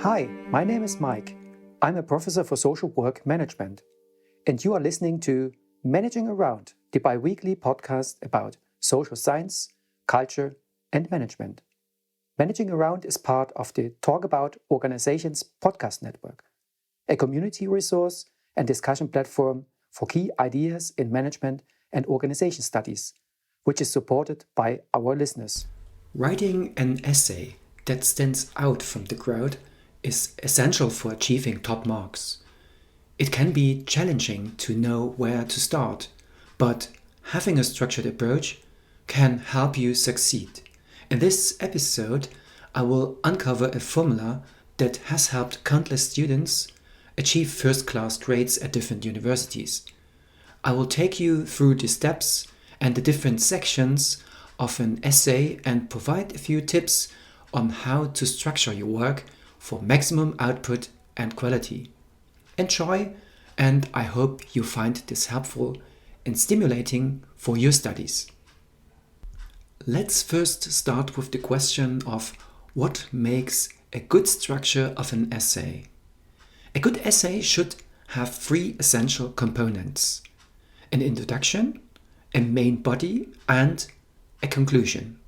Hi, my name is Mike. I'm a professor for social work management, and you are listening to Managing Around, the bi-weekly podcast about social science, culture, and management. Managing Around is part of the Talk About Organizations podcast network, a community resource and discussion platform for key ideas in management and organization studies, which is supported by our listeners. Writing an essay that stands out from the crowd is essential for achieving top marks. It can be challenging to know where to start, but having a structured approach can help you succeed. In this episode, I will uncover a formula that has helped countless students achieve first-class grades at different universities. I will take you through the steps and the different sections of an essay and provide a few tips on how to structure your work for maximum output and quality. Enjoy, and I hope you find this helpful and stimulating for your studies. Let's first start with the question of what makes a good structure of an essay. A good essay should have three essential components: an introduction, a main body, and a conclusion.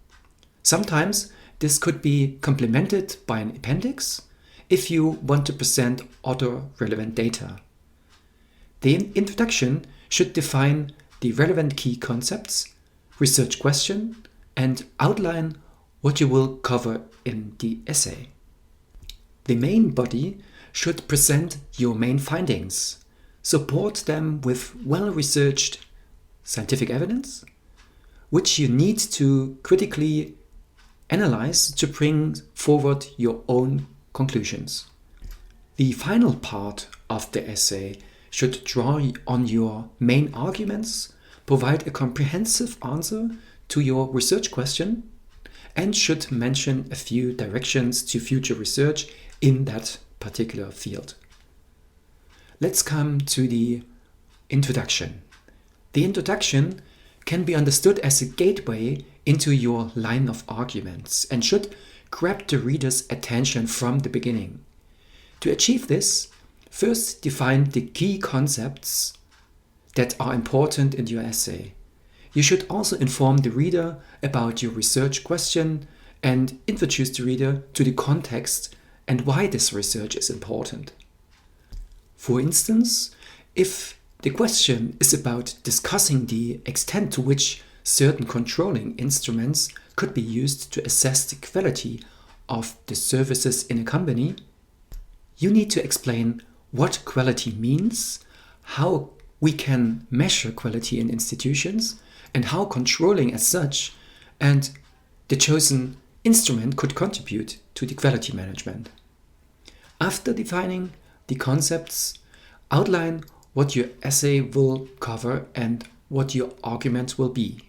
Sometimes this could be complemented by an appendix if you want to present other relevant data. The introduction should define the relevant key concepts, research question, and outline what you will cover in the essay. The main body should present your main findings, support them with well-researched scientific evidence, which you need to critically analyze to bring forward your own conclusions. The final part of the essay should draw on your main arguments, provide a comprehensive answer to your research question, and should mention a few directions to future research in that particular field. Let's come to the introduction. The introduction can be understood as a gateway into your line of arguments and should grab the reader's attention from the beginning. To achieve this, first define the key concepts that are important in your essay. You should also inform the reader about your research question and introduce the reader to the context and why this research is important. For instance, if the question is about discussing the extent to which certain controlling instruments could be used to assess the quality of the services in a company, you need to explain what quality means, how we can measure quality in institutions, and how controlling as such and the chosen instrument could contribute to the quality management. After defining the concepts, outline what your essay will cover and what your argument will be.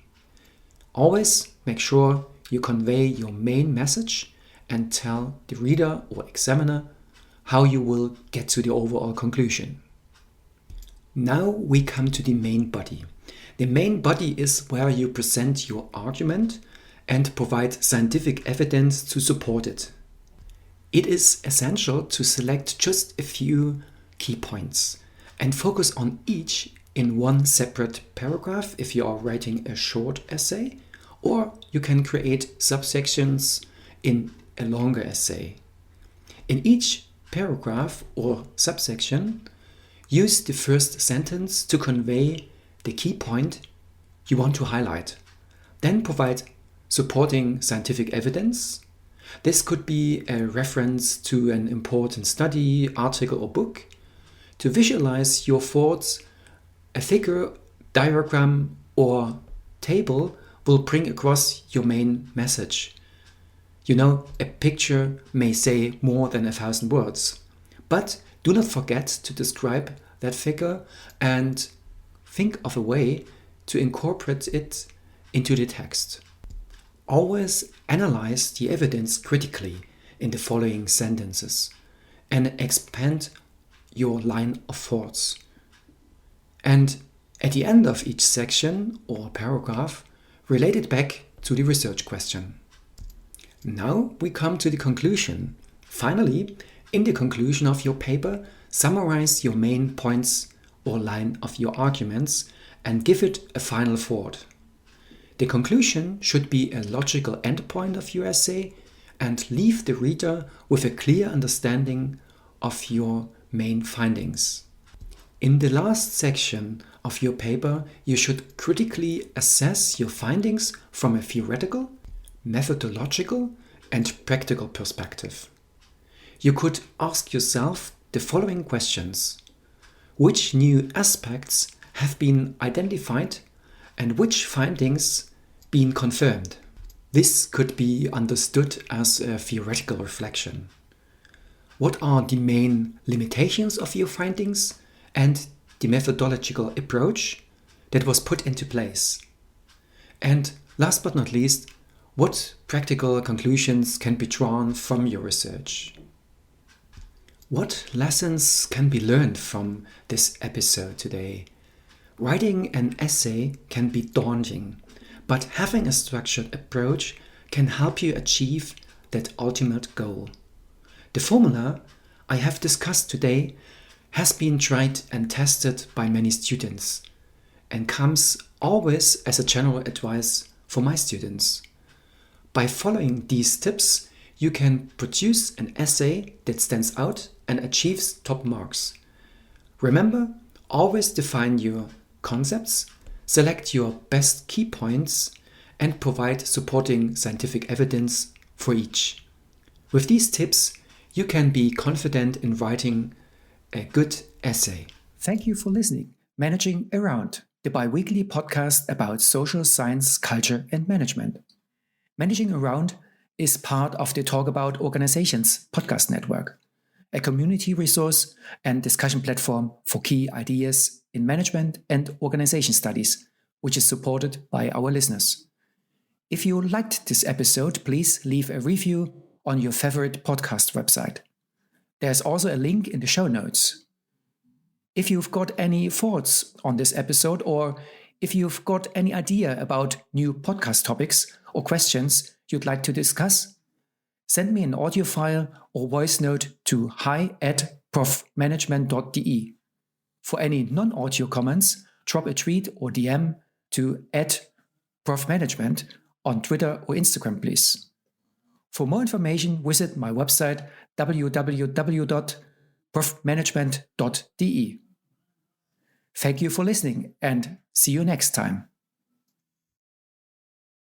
Always make sure you convey your main message and tell the reader or examiner how you will get to the overall conclusion. Now we come to the main body. The main body is where you present your argument and provide scientific evidence to support it. It is essential to select just a few key points and focus on each in one separate paragraph if you are writing a short essay, or you can create subsections in a longer essay. In each paragraph or subsection, use the first sentence to convey the key point you want to highlight. Then provide supporting scientific evidence. This could be a reference to an important study, article, or book. To visualize your thoughts, a figure, diagram, or table will bring across your main message. A picture may say more than 1,000 words, but do not forget to describe that figure and think of a way to incorporate it into the text. Always analyze the evidence critically in the following sentences and expand your line of thoughts. And at the end of each section or paragraph, relate it back to the research question. Now we come to the conclusion. Finally, In the conclusion of your paper, summarize your main points or line of your arguments and give it a final thought. The conclusion should be a logical endpoint of your essay and leave the reader with a clear understanding of your main findings. In the last section of your paper, you should critically assess your findings from a theoretical, methodological, and practical perspective. You could ask yourself the following questions. Which new aspects have been identified and which findings been confirmed? This could be understood as a theoretical reflection. What are the main limitations of your findings and the methodological approach that was put into place? And last but not least, what practical conclusions can be drawn from your research? What lessons can be learned from this episode today? Writing an essay can be daunting, but having a structured approach can help you achieve that ultimate goal. The formula I have discussed today has been tried and tested by many students and comes always as a general advice for my students. By following these tips, you can produce an essay that stands out and achieves top marks. Remember, always define your concepts, select your best key points, and provide supporting scientific evidence for each. With these tips, you can be confident in writing a good essay. Thank you for listening. Managing Around, the bi-weekly podcast about social science, culture, and management. Managing Around is part of the Talk About Organizations podcast network, a community resource and discussion platform for key ideas in management and organization studies, which is supported by our listeners. If you liked this episode, please leave a review on your favorite podcast website. There's also a link in the show notes. If you've got any thoughts on this episode, or if you've got any idea about new podcast topics or questions you'd like to discuss, send me an audio file or voice note to hi@profmanagement.de. For any non-audio comments, drop a tweet or DM to @profmanagement on Twitter or Instagram, please. For more information, visit my website www.profmanagement.de. Thank you for listening and see you next time.